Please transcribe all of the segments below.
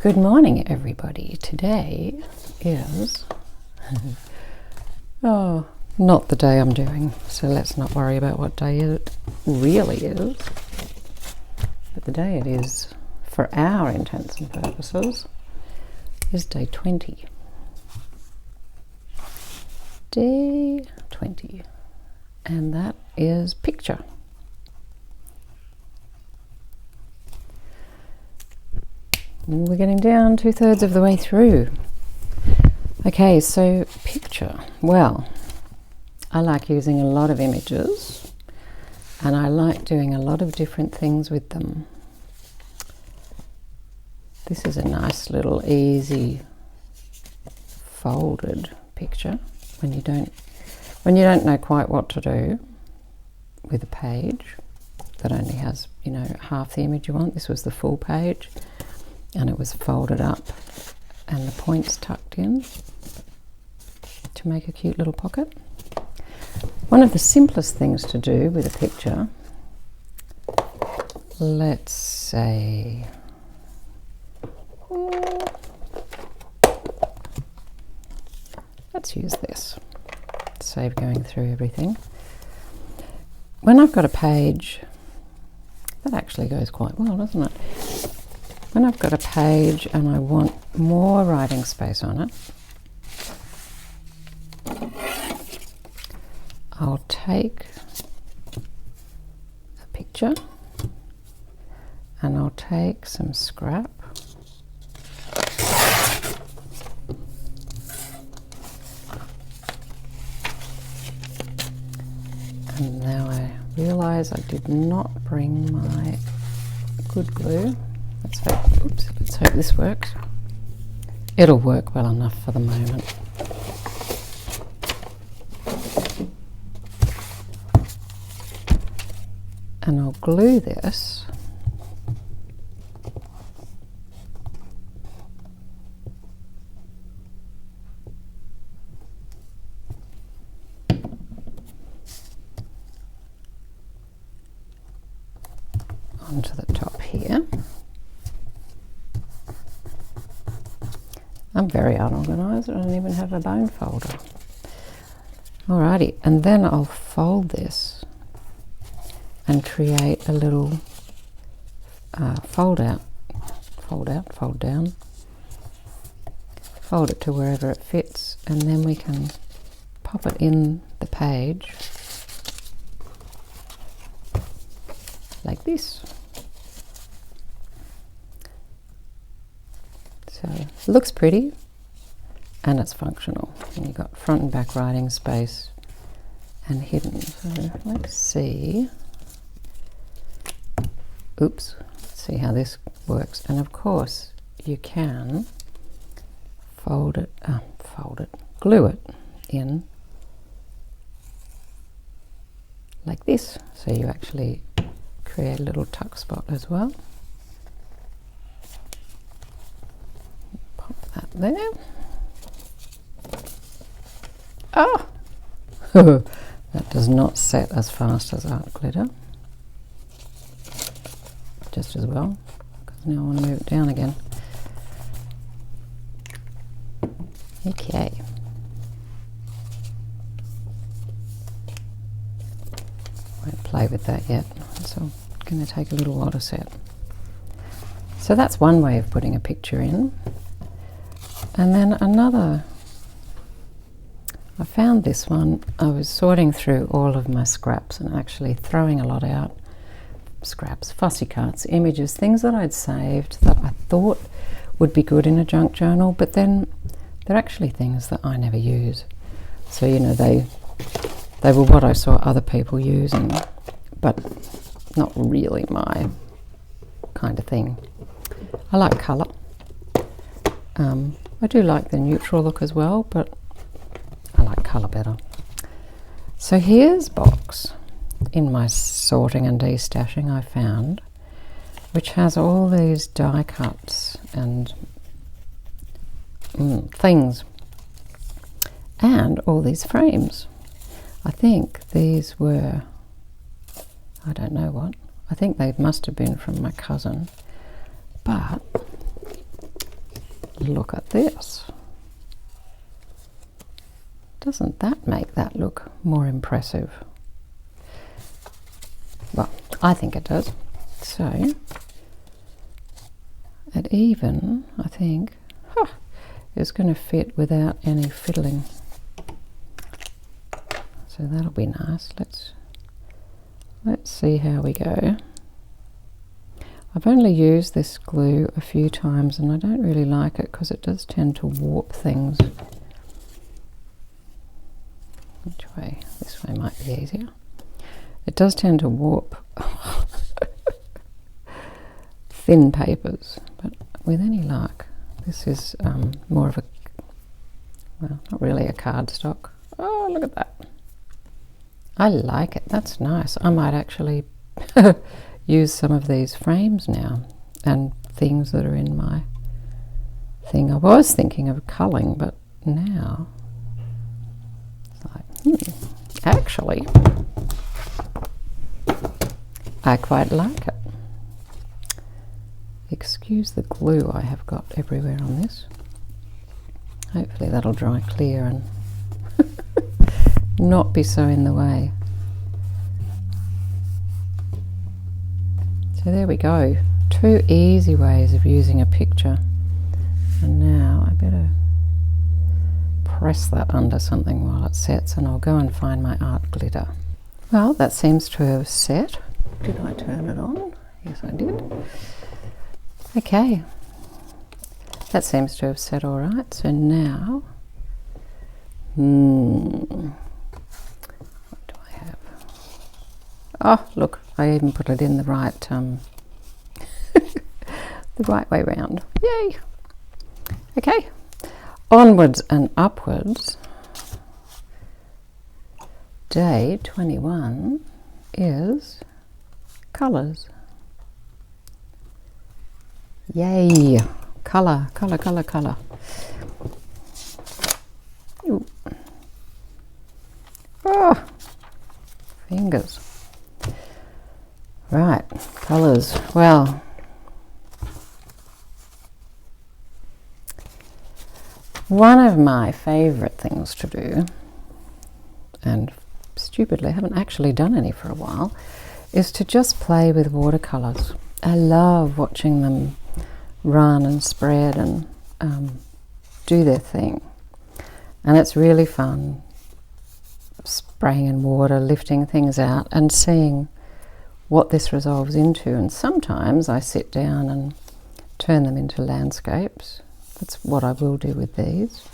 Good morning, everybody. Today is not the day I'm doing, so let's not worry about what day it really is. But the day it is, for our intents and purposes, is day 20. Day 20. And that is picture. We're getting down 2/3 of the way through. Okay, so picture. Well, I like using a lot of images and I like doing a lot of different things with them. This is a nice little easy folded picture when you don't know quite what to do with a page that only has, half the image you want. This was the full page. And it was folded up and the points tucked in to make a cute little pocket. One of the simplest things to do with a picture, let's say, let's use this to save going through everything. When I've got a page, that actually goes quite well, doesn't it? When I've got a page and I want more writing space on it, I'll take a picture and I'll take some scrap and now I realise I did not bring my good glue. Let's hope this works. It'll work well enough for the moment. And I'll glue this onto the top here. I'm very unorganised. I don't even have a bone folder. Alrighty, and then I'll fold this and create a little fold down, fold it to wherever it fits, and then we can pop it in the page like this. So it looks pretty and it's functional. And you've got front and back writing space and hidden. So let's see. Let's see how this works. And of course you can glue it in like this. So you actually create a little tuck spot as well. That there. Oh! That does not set as fast as art glitter. Just as well, because now I want to move it down again. Okay. Won't play with that yet. It's going to take a little while to set. So that's one way of putting a picture in. And then another, I found this one, I was sorting through all of my scraps and actually throwing a lot out. Scraps, fussy cuts, images, things that I'd saved that I thought would be good in a junk journal, but then they're actually things that I never use. So, they were what I saw other people using, but not really my kind of thing. I like colour. I do like the neutral look as well, but I like colour better. So here's a box in my sorting and destashing I found, which has all these die cuts and things, and all these frames. I think these were, I don't know what, I think they must have been from my cousin, but look at this. Doesn't that make that look more impressive? Well, I think it does. So it even, I think, is going to fit without any fiddling. So that'll be nice. Let's see how we go. I've only used this glue a few times and I don't really like it because it does tend to warp things. Which way? This way might be easier. It does tend to warp thin papers, but with any luck, this is more of a, well, not really a cardstock. Oh, look at that. I like it. That's nice. I might actually use some of these frames now and things that are in my thing. I was thinking of culling, but now it's like, actually, I quite like it. Excuse the glue I have got everywhere on this. Hopefully that'll dry clear and not be so in the way. So there we go. 2 easy ways of using a picture. And now I better press that under something while it sets, and I'll go and find my art glitter. Well, that seems to have set. Did I turn it on? Yes, I did. Okay. That seems to have set all right. So now, what do I have? Oh, look, I even put it in the right, the right way round. Yay! Okay, onwards and upwards. Day 21 is colours. Yay! Colour, colour, colour, colour. Ooh. Oh, fingers. Right, colours. Well, one of my favourite things to do, and stupidly I haven't actually done any for a while, is to just play with watercolours. I love watching them run and spread and do their thing. And it's really fun spraying in water, lifting things out and seeing what this resolves into. And sometimes I sit down and turn them into landscapes. That's what I will do with these.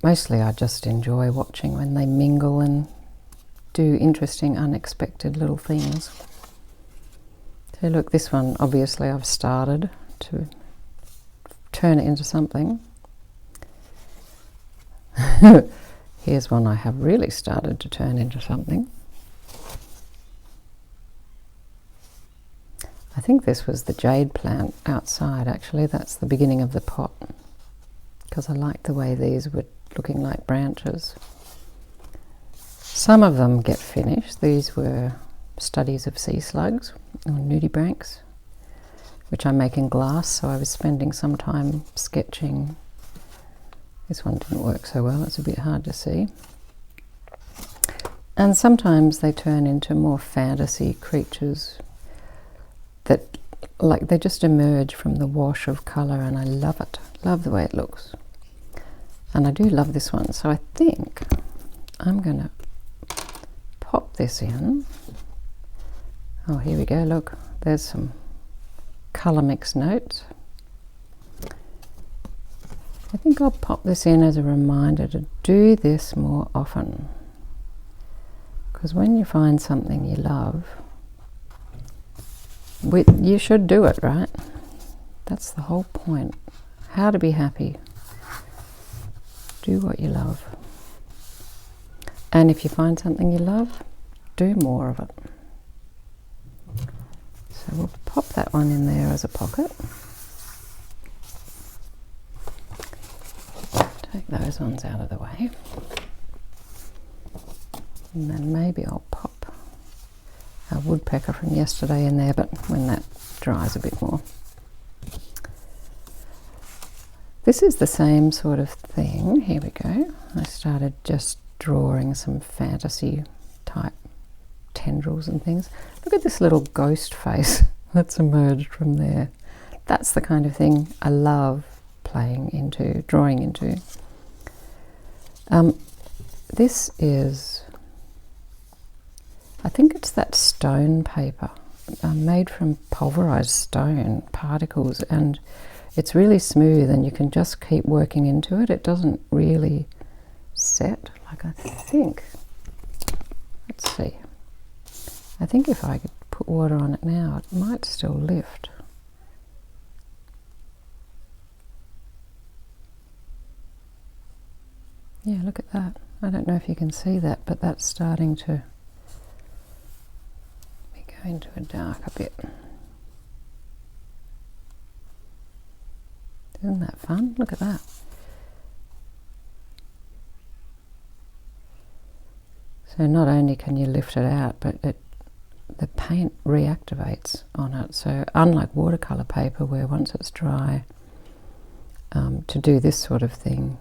Mostly I just enjoy watching when they mingle and do interesting, unexpected little things. So look, this one, obviously I've started to turn it into something. Here's one I have really started to turn into something. I think this was the jade plant outside, actually. That's the beginning of the pot, because I like the way these were looking like branches. Some of them get finished. These were studies of sea slugs or nudibranchs, which I make in glass, so I was spending some time sketching. This one didn't work so well, it's a bit hard to see. And sometimes they turn into more fantasy creatures that, like, they just emerge from the wash of colour, and I love it. Love the way it looks. And I do love this one, so I think I'm going to pop this in. Oh, here we go, look, there's some colour mix notes. I think I'll pop this in as a reminder to do this more often. Because when you find something you love, you should do it, right? That's the whole point. How to be happy. Do what you love. And if you find something you love, do more of it. So we'll pop that one in there as a pocket. Take those ones out of the way. And then maybe I'll pop our woodpecker from yesterday in there, but when that dries a bit more. This is the same sort of thing. Here we go. I started just drawing some fantasy type tendrils and things. Look at this little ghost face that's emerged from there. That's the kind of thing I love playing into, drawing into. This is, I think it's that stone paper made from pulverized stone particles, and it's really smooth and you can just keep working into it. It doesn't really set, like I think. Let's see. I think if I could put water on it now, it might still lift. Yeah, look at that. I don't know if you can see that, but that's starting to go into a darker bit. Isn't that fun? Look at that. So not only can you lift it out, but the paint reactivates on it. So unlike watercolour paper, where once it's dry, to do this sort of thing,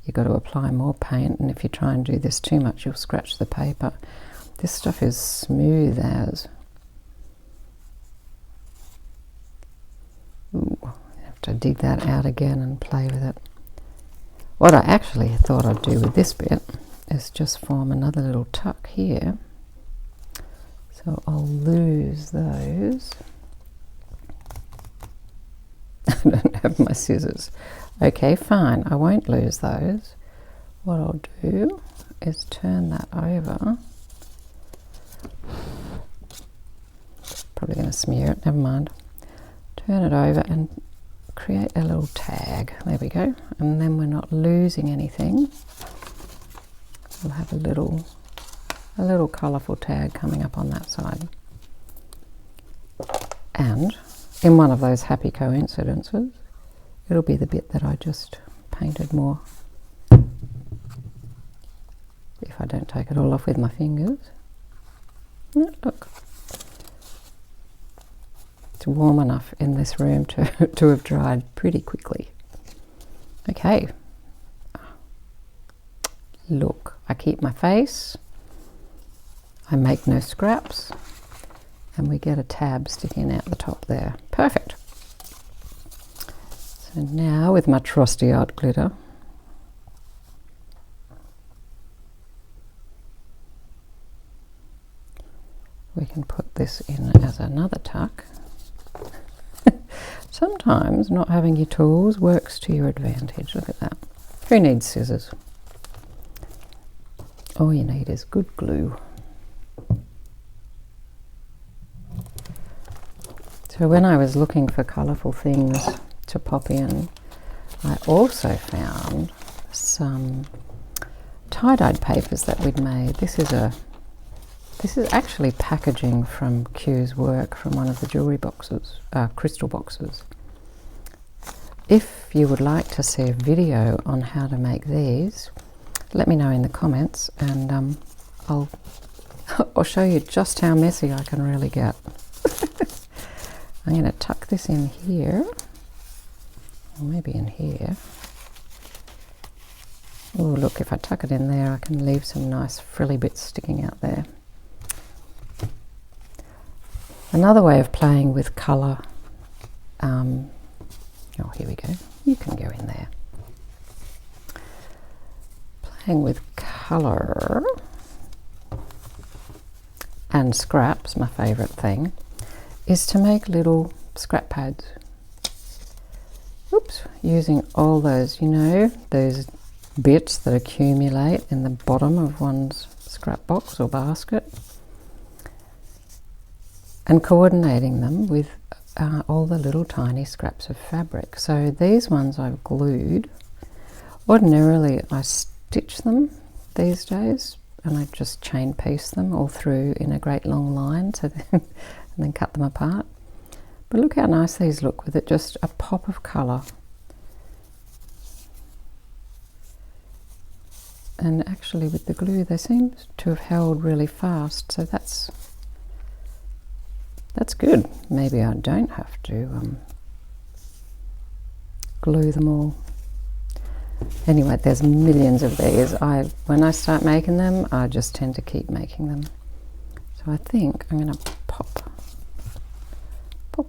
you've got to apply more paint, and if you try and do this too much, you'll scratch the paper. This stuff is smooth as. Ooh, I have to dig that out again and play with it. What I actually thought I'd do with this bit is just form another little tuck here. So I'll lose those. I don't have my scissors. Okay, fine, I won't lose those. What I'll do is turn that over. Probably going to smear it, never mind. Turn it over and create a little tag. There we go. And then we're not losing anything. We'll have a little colourful tag coming up on that side. And in one of those happy coincidences, it'll be the bit that I just painted more. If I don't take it all off with my fingers. No, look. It's warm enough in this room to have dried pretty quickly. Okay. Look, I keep my face. I make no scraps. And we get a tab sticking out the top there. Perfect. So now with my trusty art glitter, we can put this in as another tuck. Sometimes not having your tools works to your advantage. Look at that. Who needs scissors? All you need is good glue. So when I was looking for colourful things to pop in, I also found some tie-dyed papers that we'd made. This is actually packaging from Q's work from one of the jewellery boxes, crystal boxes. If you would like to see a video on how to make these, let me know in the comments, and I'll show you just how messy I can really get. I'm going to tuck this in here, or maybe in here. Oh look, if I tuck it in there, I can leave some nice frilly bits sticking out there. Another way of playing with colour, oh here we go, you can go in there. Playing with colour and scraps, my favourite thing, is to make little scrap pads. Oops, using all those, you know, those bits that accumulate in the bottom of one's scrap box or basket, and coordinating them with all the little tiny scraps of fabric. So these ones I've glued. Ordinarily I stitch them these days, and I just chain piece them all through in a great long line, so and then cut them apart. But look how nice these look with it, just a pop of colour. And actually with the glue they seem to have held really fast, so that's good. Maybe I don't have to glue them all. Anyway, there's millions of these. When I start making them, I just tend to keep making them. So I think I'm going to pop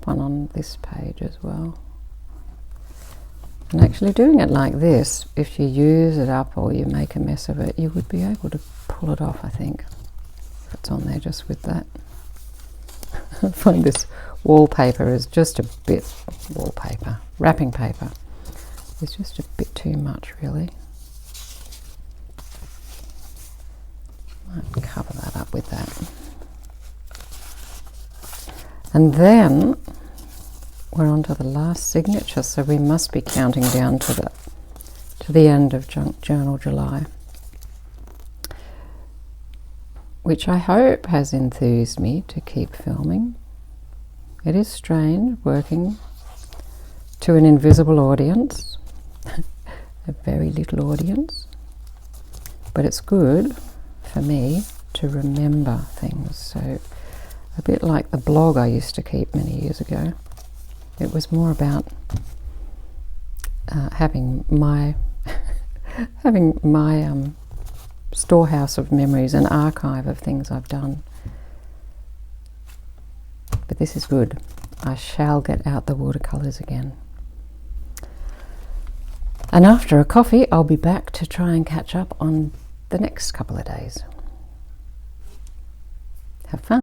one on this page as well. And actually doing it like this, if you use it up or you make a mess of it, you would be able to pull it off, I think, if it's on there just with that. I find this wallpaper is just a bit, wrapping paper is just a bit too much, really. Might cover that up with that. And then we're on to the last signature, so we must be counting down to the end of Journal July, which I hope has enthused me to keep filming. It is strange working to an invisible audience, a very little audience, but it's good for me to remember things. So a bit like the blog I used to keep many years ago. It was more about having my storehouse of memories, an archive of things I've done. But this is good. I shall get out the watercolours again. And after a coffee, I'll be back to try and catch up on the next couple of days. Have fun.